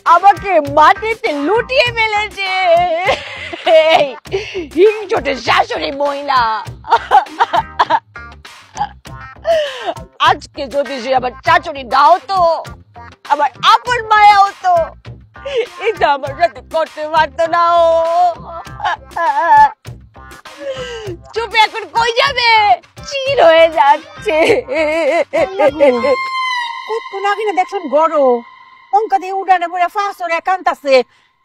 আমাকে মাটিতে লুটিয়ে ফেলেছে। হিংচটে শাশুড়ি মহিলা। আজকে যদি সে আমার শাশুড়ি না হতো, আমার আপন মায়া হতো, এটা আমার সাথে করতে পারতো না। ও চুপ, এখন কই যাবে? চির হয়ে যাচ্ছে। কতক্ষণ আগে না দেখছেন গড় অঙ্কা দিয়ে উড়ানে পড়ে ফাঁসরে কান্তাছে।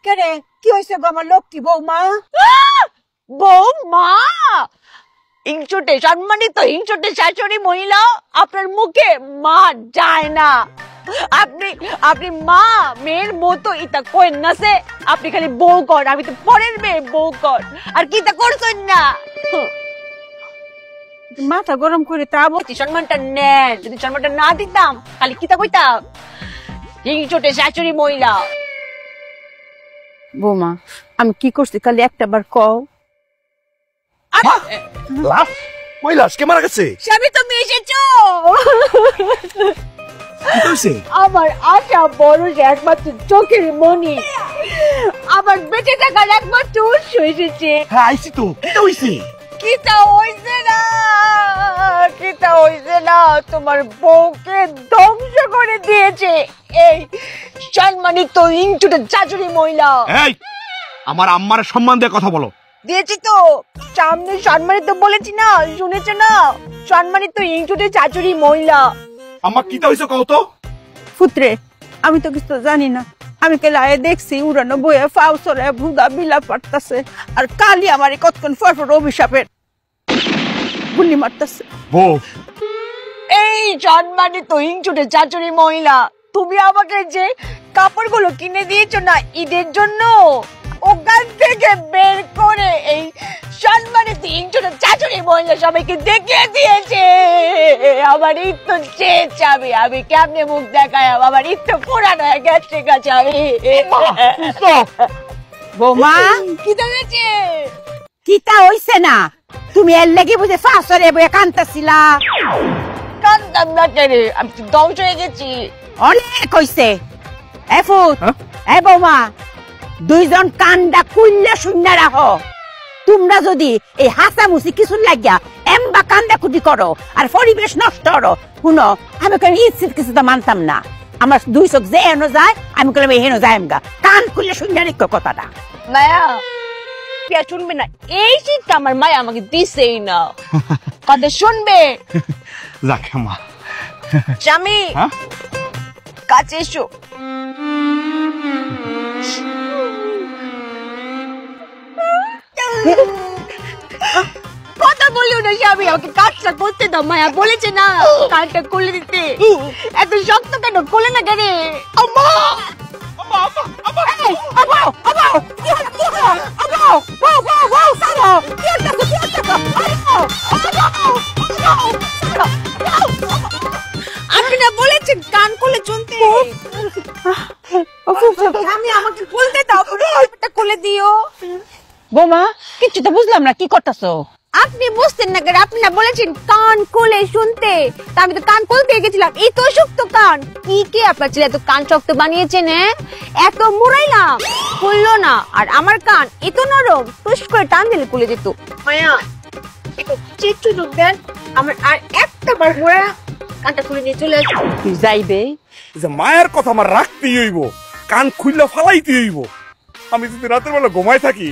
কেরে কি হয়েছে গো আমার লক্ষ্মী বৌমা? বৌমা? হিংচটে সম্মানিত হিংচটে শাশুড়ি মহিলা, আপনার মুখে মা যায় না। আপনি মা মেয়ের মতো ইতা কই নাছে। আপনি খালি বউ কর, আমি তো পরের মেয়ে বউ কর। আর কি তা করছেন না? মাথা গরম করে তা বলছি সম্মানটা নেন। যদি সম্মানটা না দিতাম খালি কি তা কইতাম? হিংচটে শাশুড়ি মহিলা। বৌমা আমি কি করছি খালি একটা বার কও। মহিলা কে মারা গেছে? স্বামী তুমি এসেছো। কি হইছে? আমার আশা বড় একমাত্র চোখের মনি, আমার বেঁচে থাকার একমাত্র উৎস এসেছে। হ্যাঁ আইছি তো। কি হইছে? কিতা হইছে না, কিতা হইছে না, তোমার বউকে ধ্বংস করে দিয়েছে এই সম্মানিত হিংচুটে শাশুড়ি মহিলা। এই আমার আম্মার সম্মান দিয়ে কথা বলো। দিয়েছি তো, সামনে সম্মানিত বলেছি না, শুনেছে না? সম্মানিত হিংচুটে শাশুড়ি মহিলা। আম্মা কিতা হইছে কও তো? পুত্রে আমি তো কিছু জানি না। আমি কেলা দেখছি উড়ানো বইয়ে ফাউসরে ভুদা বিলা পারতাছে আর কালি আমার কতক্ষণ ফরফর অভিশাপের গুলি মারতাছে। বউ এই সম্মানিত হিংচুটে শাশুড়ি মহিলা, তুমি আমাকে যে কাপড়গুলো কিনে দিয়েছো না ঈদের জন্য, ওখান থেকে বের করে এই সম্মানিত হিংচুটে শাশুড়ি মহিলা সবাইকে দেখিয়ে দিয়েছে। আমার ঈদ তো শেষ যাবে, আমি কেমনে মুখ দেখায়? আমার ঈদ তো পুরানো হয়ে গেছে। বৌমা কি দেখেছে? কিতা হইছে না? তুমি এর লাগি বুঝে ফাঁসরে বইয়ে কান্তাছিলা? কান্দাম না কেরে, আমি তো ধ্বংস হয়ে গেছি। অনেক হইছে। এ ফুট এ বৌমা দুইজন কান্দা কুইল্লা শূন্য রাখো। তোমরা যদি এই হাসামুসি কিছু লাগিয়া এমবা কান্দা কুটি করো আর পরিবেশ নষ্ট করো, শুনো আমি ইচ্ছিত কিছু তো মানতাম না। আমার দুই চোখ যে হেন যায় আমি কইলাম হেন যায় এমগা। কান খুললে শূন্য রেখো কথাটা। মায়া কে শুনবে না? এই শীতটা আমার মায়া আমাকে দিছেই না। কথা শুনবে? যাক মা। স্বামী কাছে এসো। কথা বলিও না স্বামী, আমাকে কাজটা করতে দাও। মায়া বলেছে না কাজটা খুলে দিতে। এত শক্ত কেন? খুলে না কেন? আম্মা আপনি না বলেছেন কান খুলে শুনতে? আমি আমাকে খুলতে দাও, খুলে দিও। বৌমা কিছু তো বুঝলাম না, কি করতেছো? আপনি বুঝতেন না কেন? আপনি না বলেছেন কান খুলে শুনতে, তা আমি তো কান খুলতে গেছিলাম। এই তো শক্ত কান। কি কে আপনার ছেলে এত কান শক্ত বানিয়েছেন? এত মুড়াইলাম খুললো না, আর আমার কান এত নরম, টুস করে টান দিলে খুলে যেত। মায়া একটু চিট্টু যোগ দেন, আমার আর একটা বার মুড়া কানটা খুলে নিয়ে চলে আসবে। তুই যাইবে যে মায়ের কথা আমার রাখতেই হইব, কান খুইলা ফালাইতে হইব। আমি যদি রাতের বেলা ঘুমাই থাকি,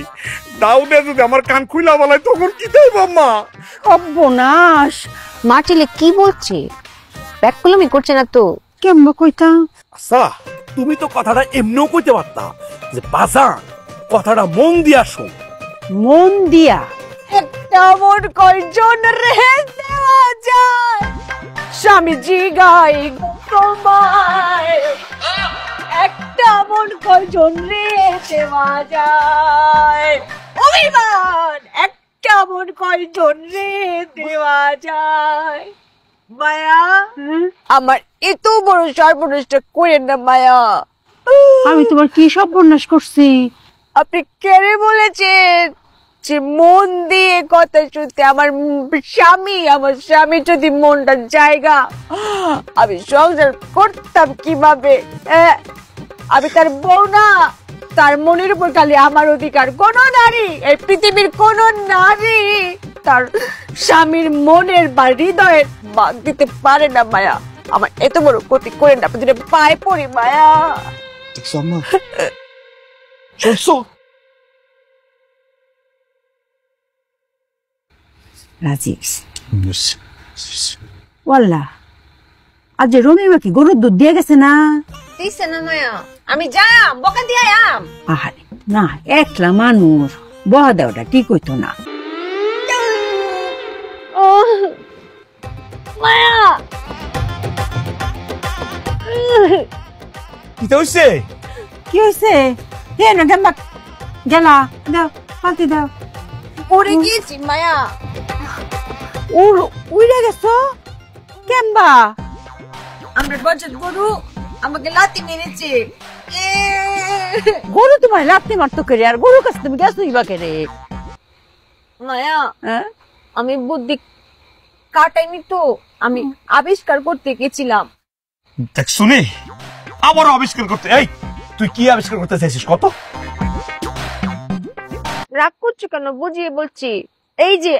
দাউদে যদি আমার কান খুইলা ফালাই তখন কি দেব আম্মা? সর্বনাশ। মা ছেলে কি বলছে? ব্যাককুলমি করছে না তো? কেমন কইতা? আচ্ছা তুমি তো কথাটা এমনিও কইতে পারতা যে বাজান কথাটা মন দিয়া শোন। মন দিয়া? একটা মন কয়জন রে দেওয়া যায়? স্বামীজি গাই তোমায়, একটা মন কয়জন রে দেওয়া যায়? অভিমান একটা মন কয়জন রে দেওয়া যায়? মায়া আমার এত বড় সর্বনাশটা করেন না মায়া। আমি তোমার কি সর্বনাশ করছি? আপনি কেড়ে বলেছেন যে মন দিয়ে কথা শুনতে। আমার স্বামী যদি মনটার জায়গা, আমি সংসার করতাম কিভাবে? আমি তার বউ না, তার মনের উপর খালি আমার অধিকার। কোন নারী, এই পৃথিবীর কোন নারী তার স্বামীর মনের বা হৃদয়ের ভাগ দিতে পারে না। মায়া, আমার এত বড় ক্ষতি করে না, আপনি পায়ে পড়ি মায়া। রাজীব ওয়াল্লাহ, আজ যে রমিমা কি গরুর দুধ দিয়ে গেছে না? দিছে না মায়া, আমি যাম বকা দিয়ে আম। আহারে না, একলা মানুষ বহা দেওয়াটা ঠিক হইতো না। মায়া কি হইছে? কি হয়েছে? হে না গেম্বা গেলা, দাও পাল্টি দাও। পড়ে গিয়েছি মায়া। উড়ে গেছো কেম্বা? আমরা বজত গরু আমাকে লাথি মেরেছে। গরু তোমার লাথি মারতো করে, আর গরুর কাছে তুমি গেছো ইবা করে? মায়া, হ্যাঁ, আমি বুদ্ধি কাটাইনি তো, আমি আবিষ্কার করতে গেছিলাম। দেখ শুনি আবার আবিষ্কার করতে। এই তুই কি আবিষ্কার করতে চাইছিস কত? রাগ করছো কেন? বুঝিয়ে বলছি। এই যে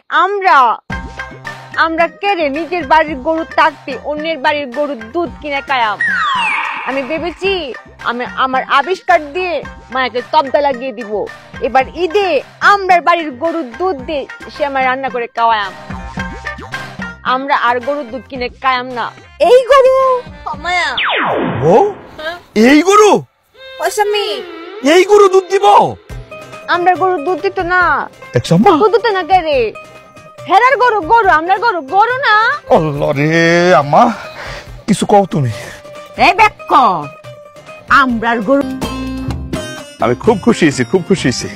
আমরা কেড়ে নিজের বাড়ির গরু থাকতে অন্যের বাড়ির গরুর দুধ কিনে খায়াম। আমি ভেবেছি আমি আমার আবিষ্কার দিয়ে মায়াকে তবদা লাগিয়ে দিব। এবার ঈদে আমরার বাড়ির গরুর দুধ দিয়ে সে আমার রান্না করে খাওয়ায়াম। আমরা আর গরুর দুধ কিনে খায়াম না। এই গরু মায়া, ও এই গরু, ওসামি এই গরু দুধ দিব? আমরা গরুর দুধ দিত না। দেখছ মা, দুধ দিত না কে রে? হেরার গরু গরু, আমরার গরু গরু না। আল্লাহ রে আম্মা, কিছু কও তুমি। এই বেক্ক, আমরার গরু। আমি খুব খুশি হয়েছি, খুব খুশি হয়েছি।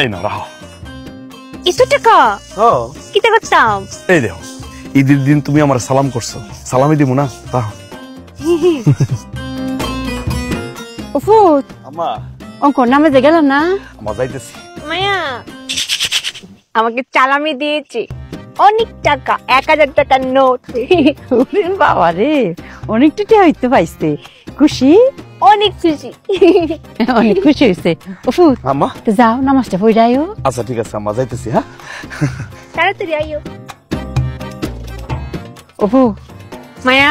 এই না রাহো। এত টাকা কিটা করতাম? এই দেখো, ঈদের দিন তুমি আমার সালাম করছো, সালামই দিব না? রাহো। উফুত আম্মা, অঙ্ক নামে গেল না? আমার যাইতেছি। মায়া আমাকে চালামি দিয়েছে অনেক টাকা, 1000 টাকার নোট। বাবা রে, অনেক টাকা হইতে পাইছে। খুশি? অনেক খুশি। অনেক খুশি হয়েছে। উফুত আম্মা, তো যাও নামাজটা পড়ে যাইও। আচ্ছা ঠিক আছে আম্মা, যাইতেছি। হ্যাঁ, তাড়াতাড়ি আইও। উফু মায়া,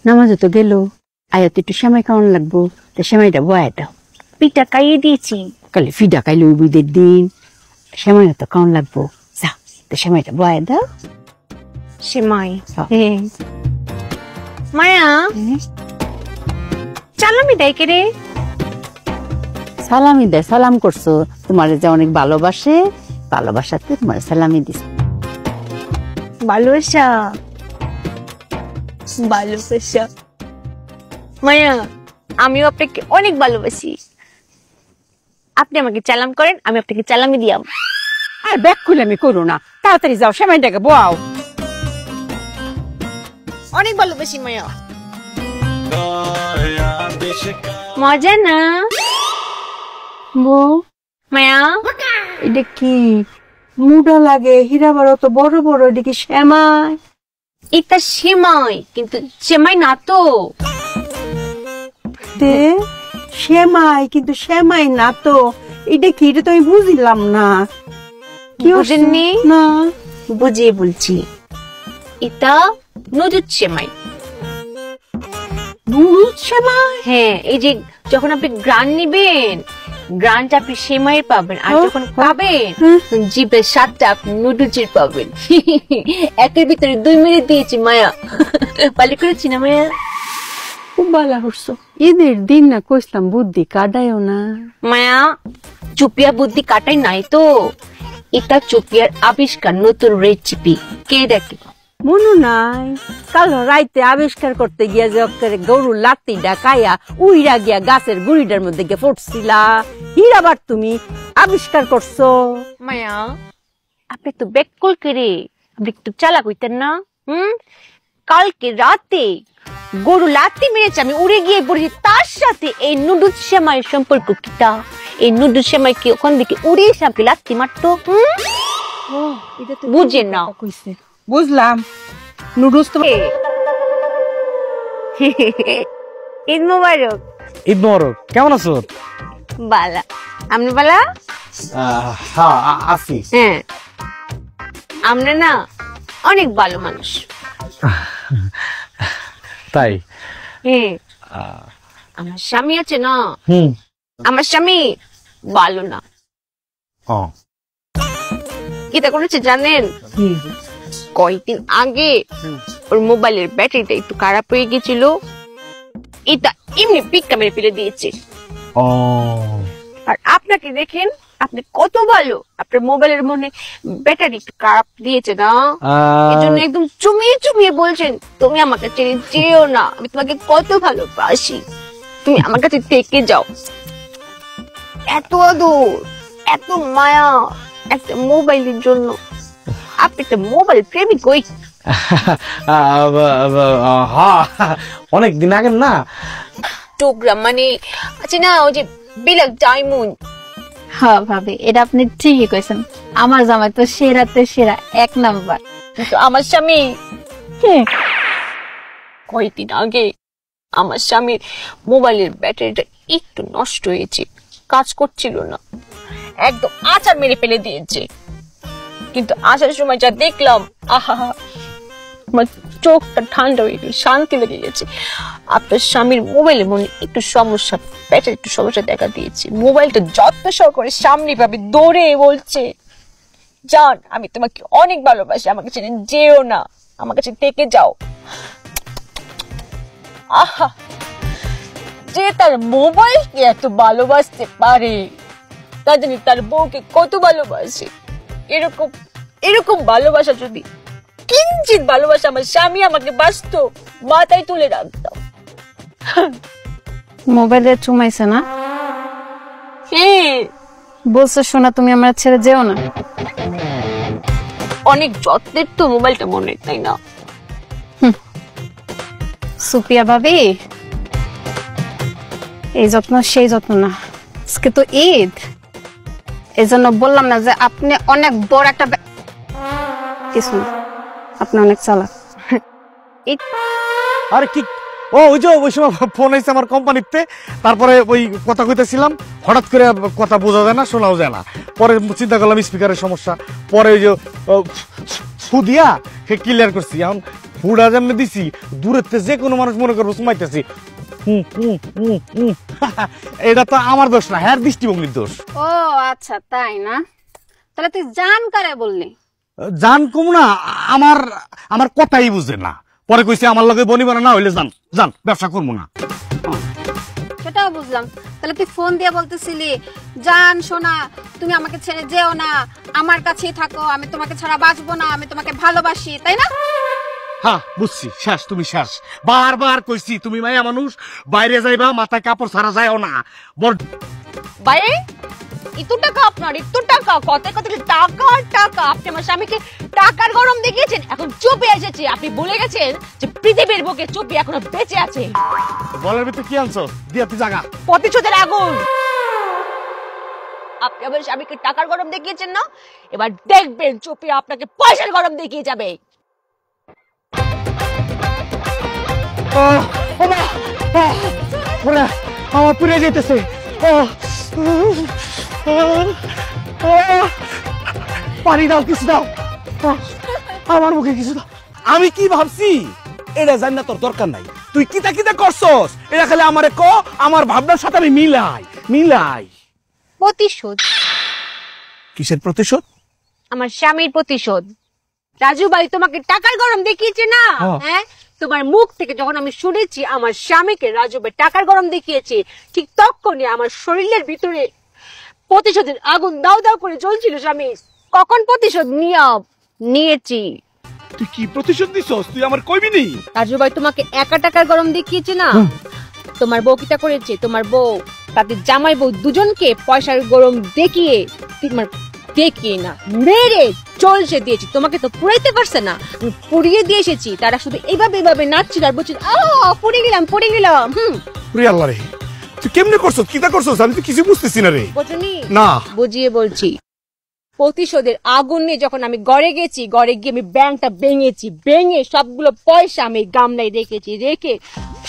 নামাজ তো গেল, আয়ত একটু সেমাই খাওয়ান লাগবো, তো সেমাইটা বয়া দাও। পিঠা খাইয়ে দিয়েছি। কালে ফিডা খাইলে ঈদের দিন সেমাই তো খাওয়ান লাগবো। যাও, তো সেমাইটা বয়া দাও। সেমাই। মায়া, চালামি দেয় কে রে? সালামি দেয়, সালাম করছো, তোমার যে অনেক ভালোবাসে, ভালোবাসাতে তোমার সালামি দিস। ভালোবাসা ভালোবাসা। মায়া, আমিও আপনাকে অনেক ভালোবাসি। আপনি আমাকে চালাম করেন, আমি আপনাকে চালামি দিয়াম। আর ব্যাগ খুলে আমি করো না, তাড়াতাড়ি যাও সেমাইটাকে বোয়াও। অনেক ভালোবাসি মায়া। মজা না বউ? মায়া? এটা কি মুডা লাগে? হীরাবার তো বড় বড়, এটা কি সেমাই? এটা সেমাই, কিন্তু সেমাই না তো। সেমাই কিন্তু সেমাই না তো, এটা কি? এটা তো আমি বুঝলাম না। কি বুঝেননি? না, বুঝিয়ে বলছি। এটা নুডুল সেমাই। দুধ সেমাই? হ্যাঁ, এই যে যখন আপনি গ্রান নিবেন, গ্রানটা আপনি সেমাইয়ের পাবেন, আর যখন খাবেন জিভের স্বাদটা আপনি নুডলসের পাবেন। একের ভিতরে 2 মিনিট দিয়েছি মায়া। ভালো করেছি না মায়া? খুব ভালো করছো। ঈদের দিন না কইলাম বুদ্ধি কাটাইও না। মায়া, চুপিয়া বুদ্ধি কাটাই নাই তো, এটা চুপিয়ার আবিষ্কার, নতুন রেসিপি। কে দেখে? মনু নাই কাল রাইতে আবিষ্কার করতে গিয়া যে গরু লাত্তি ডাকাইয়া উইরা গিয়া গাছের গুড়িটার মধ্যে গিয়ে পড়ছিলা, হীরাবার তুমি আবিষ্কার করছো। মায়া, আপনি তো বেকুল করে, আপনি একটু চালাক হইতেন না? কালকে রাতে গরু লাত্তি মেরেছে, আমি উড়ে গিয়ে পড়েছি, তার সাথে এই নুডলস সেমাইয়ের সম্পর্ক কিটা? এই নুডলস সেমাই কি ওখান থেকে উড়ে এসে আপনি লাত্তি মারতো? বুঝেন না? বুঝলাম, নুডলস তো ঈদ মোবারক। ঈদ মোবারক। কেমন আছো? বালা, আপনি বালা? হ্যাঁ আছি। হ্যাঁ, আমরা না অনেক ভালো মানুষ। তাই? হ্যাঁ, আমার স্বামী আছে না, হুম। আমার স্বামী ভালো না। ও কিটা করেছে জানেন? কয়েকদিন আগে ওর মোবাইলের ব্যাটারিটা একটু খারাপ হয়ে গেছিল, এটা এমনি পিক্কা মেরে ফেলে দিয়েছে। ও আর আপনাকে দেখেন, আপনি কত ভালো, আপনার মোবাইলের মনে ব্যাটারি একটু খারাপ দিয়েছে না, এই জন্য একদম চুমিয়ে চুমিয়ে বলছেন তুমি আমার কাছে যেও না, আমি তোমাকে কত ভালোবাসি, তুমি আমার কাছে থেকে যাও। এত আদর, এত মায়া একটা মোবাইলের জন্য। আপনি তো মোবাইল প্রেমিক হই। হ্যাঁ, অনেক দিন আগে না। টোকরা মানে আছে না, ওই যে বিলাক ডায়মন্ড। হ্যাঁ ভাবি, এটা আপনি ঠিকই কইছেন। আমার জামাই তো সেরাতে সেরা, 1 নাম্বার। কিন্তু আমার স্বামী কয়েকদিন আগে আমার স্বামীর মোবাইলের ব্যাটারিটা একটু নষ্ট হয়েছে, কাজ করছিল না, একদম আচার মেরে ফেলে দিয়েছে। কিন্তু আসার সময় যা দেখলাম, আহা, আমার চোখটা ঠান্ডা হয়ে গেল, শান্তি লেগে গেছে। আপনার স্বামীর মোবাইলে মনে একটু সমস্যা, ব্যাটারি একটু সমস্যা দেখা দিয়েছে। মোবাইলটা যত্ন সহকারে সামনে পাবে দৌড়ে বলছে, জান আমি তোমাকে অনেক ভালোবাসি, আমাকে ছেড়ে যেও না, আমার কাছে থেকে যাও। আহা, যে তার মোবাইলকে এত ভালোবাসতে পারে, তা জানি তার বউকে কত ভালোবাসে। এরকম এরকম ভালোবাসা যদি কিঞ্চিত ভালোবাসা আমার স্বামী আমাকে বাসতো, মাথায় তুলে রাখতাম। মোবাইলে চুমাইছে না? হ্যাঁ, বলছে শোনা তুমি আমার ছেড়ে যেও না। অনেক যত্নের তো মোবাইলটা মনে, তাই না? সুপ্রিয়া ভাবি, এই যত্ন সেই যত্ন না। আজকে তো ঈদ, এই জন্য বললাম না যে আপনি অনেক বড় একটা কিছু না, আপনি অনেক চালাক। আরে কি, ওই যে ওই সময় ফোন এসেছে আমার কোম্পানিতে, তারপরে ওই কথা কইতেছিলাম, হঠাৎ করে কথা বোঝা যায় না, শোনাও যায় না। পরে চিন্তা করলাম স্পিকারের সমস্যা, পরে ওই যে ফু দিয়া ক্লিয়ার করছি। এখন ফুডা যেমনি দিছি, দূরের যে কোনো মানুষ মনে করবো সুমাইতেছি। এটা তো আমার দোষ না, হ্যাঁ দৃষ্টিভঙ্গির দোষ। ও আচ্ছা, তাই না? তাহলে তুই জান কারে বললি? জান কম না, আমার আমার কথাই বুঝে না। পরে কইছে আমার লগে বনিবনা না হইলে জান জান ব্যবসা করবো না। সেটাও বুঝলাম। তাহলে তুই ফোন দিয়ে বলতেছিলি, জান শোনা তুমি আমাকে ছেড়ে যেও না, আমার কাছেই থাকো, আমি তোমাকে ছাড়া বাঁচবো না, আমি তোমাকে ভালোবাসি, তাই না? হ্যাঁ বুঝছি, শেষ, তুমি শেষ। বারবার কইছি তুমি মাইয়া মানুষ, বাইরে যাইবা মাথায় কাপড় ছাড়া যায়ও না। বাইরে এত টাকা আপনার, এত টাকা, কথায় কথায় টাকা টাকা। আপনি আমার স্বামীকে টাকার গরম দেখিয়েছেন, এখন চুপে এসেছে। আপনি বলে গেছেন যে পৃথিবীর বুকে চুপি এখনো বেঁচে আছে। বলের ভিতরে কি আনছো? দিয়া তুই জাগা। প্রতিশোধের আগুন। আপনি আমার স্বামীকে টাকার গরম দেখিয়েছেন না, এবার দেখবেন চুপি আপনাকে পয়সার গরম দেখিয়ে যাবে। আমার পুড়ে যেতেছে। পানি দাও, কিছু দাও, আমার মুখে কিছু দাও। আমি কি ভাবছি এটা জানি না, তোর দরকার নাই। তুই কিতা কিতা করছস এটা খালি আমারে ক, আমার ভাবনার সাথে আমি মিলাই। প্রতিশোধ? কিসের প্রতিশোধ? আমার স্বামীর প্রতিশোধ। রাজু ভাই তোমাকে টাকার গরম দেখিয়েছে না, হ্যাঁ? তোমার মুখ থেকে যখন আমি শুনেছি আমার স্বামীকে রাজু ভাই টাকার গরম দেখিয়েছে, ঠিক তখনই আমার শরীরের ভিতরে প্রতিশোধের আগুন দাও দাও করে জ্বলছিল। স্বামী কখন প্রতিশোধ নিয়েছি। তুই কি প্রতিশোধ দিছস? তুই আমার কইবি নি? রাজু ভাই তোমাকে একা টাকার গরম দেখিয়েছে না, তোমার বউ কিটা করেছে, তোমার বউ তাদের জামাই বউ দুজনকে পয়সার গরম দেখিয়ে, দেখিয়ে না মেরে চলছে দিয়েছি। তোমাকে তো পুড়াইতে পারছে না, পুড়িয়ে দিয়ে এসেছি। তারা শুধু এইভাবে নাচছিল আর বলছিল পুড়ে গেলাম। রে আল্লাহ রে, তুই কেমনে করছস, কিটা করছস? আমি তো কিছু বুঝতেছি না রে। বুঝনি? না বুঝিয়ে বলছি। প্রতিশোধের আগুন নিয়ে যখন আমি ঘরে গেছি, ঘরে গিয়ে আমি ব্যাংকটা ভেঙে সবগুলো পয়সা আমি গামলায় রেখে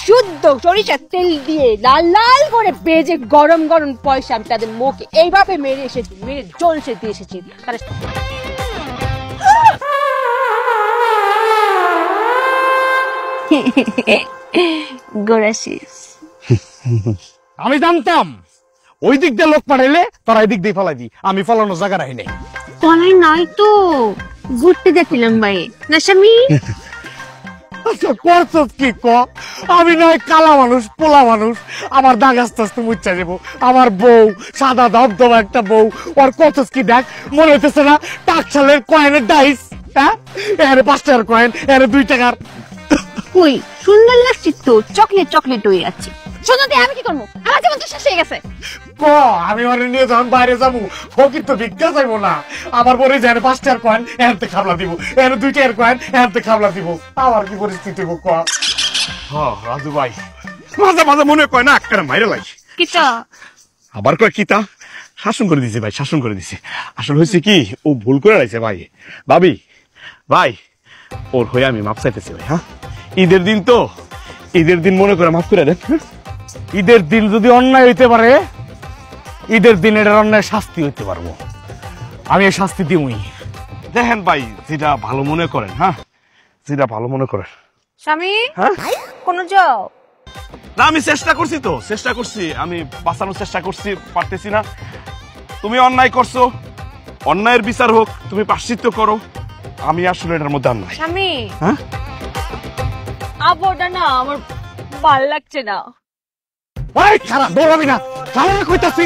শুদ্ধ সরিষার তেল দিয়ে লাল লাল করে বেজে গরম গরম পয়সা আমি তাদের মুখে এইভাবে মেরে জ্বলসে দিয়ে এসেছি। গোরাশিস আমি জানতাম ওই দিক দিয়ে লোক পাঠাইলে তোরা এই দিক দিয়ে ফলাই দি, আমি ফলানোর জায়গা রাখি নাই। পলাই নাই তো ঘুরতে দেখছিলাম ভাই না স্বামী। আচ্ছা করছস কি ক? আমি নয় কালা মানুষ, পোলা মানুষ, আমার দাগ আস্তে আস্তে মুচ্ছা যাবো। আমার বউ সাদা ধবধবা একটা বউ, ওর করছস কি দেখ, মনে হইতেছে না টাকশালের কয়েনের ডাইস। হ্যাঁ, এর 5 টাকার কয়েন, এর 2 টাকার। কই সুন্দর লাগছে তো, চকলেট হয়ে যাচ্ছে। শোনো দে, আমি কি করবো? আমার জীবন তো শেষ হয়ে গেছে। ক আমি ওরে নিয়ে যখন বাইরে যাবো, ফকির তো ভিক্ষা চাইবো না। আমার পরে যে 5 টাকার কয়েন এনতে খাবলা দিব, এর 2 টাকার কয়েন এনতে খাবলা দিব। আমার কি পরিস্থিতি গো ক? রাজু ভাই মাঝে মাঝে মনে কয় না একটা মাইরে লাগে। কিটা আবার কয় কিতা? শাসন করে দিছে ভাই, শাসন করে দিছে। আসলে হয়েছে কি, ও ভুল করে রাখছে ভাই। ভাবি ভাই, ওর হয়ে আমি মাপ চাইতেছি ভাই। হ্যাঁ, ঈদের দিন তো, ঈদের দিন মনে করে মাফ করে দেন। ঈদের দিন যদি অন্যায় হইতে পারে, ঈদের দিন এটার অন্যায় শাস্তি হইতে পারবো। আমি এই শাস্তি দিমই। দেখেন ভাই, যেটা ভালো মনে করেন। হ্যাঁ, যেটা ভালো মনে করেন। স্বামী হ্যাঁ, কোন যাও না আমি চেষ্টা করছি তো, চেষ্টা করছি, আমি বাঁচানোর চেষ্টা করছি, পারতেছি না। তুমি অন্যায় করছো, অন্যায়ের বিচার হোক, তুমি প্রায়শ্চিত্ত করো। আমি আসলে এটার মধ্যে অন্যায়। স্বামী হ্যাঁ, আবোটা না আমার ভাল লাগছে না। খারাপ দৌড়াবি না, খারাপ কইতাছি।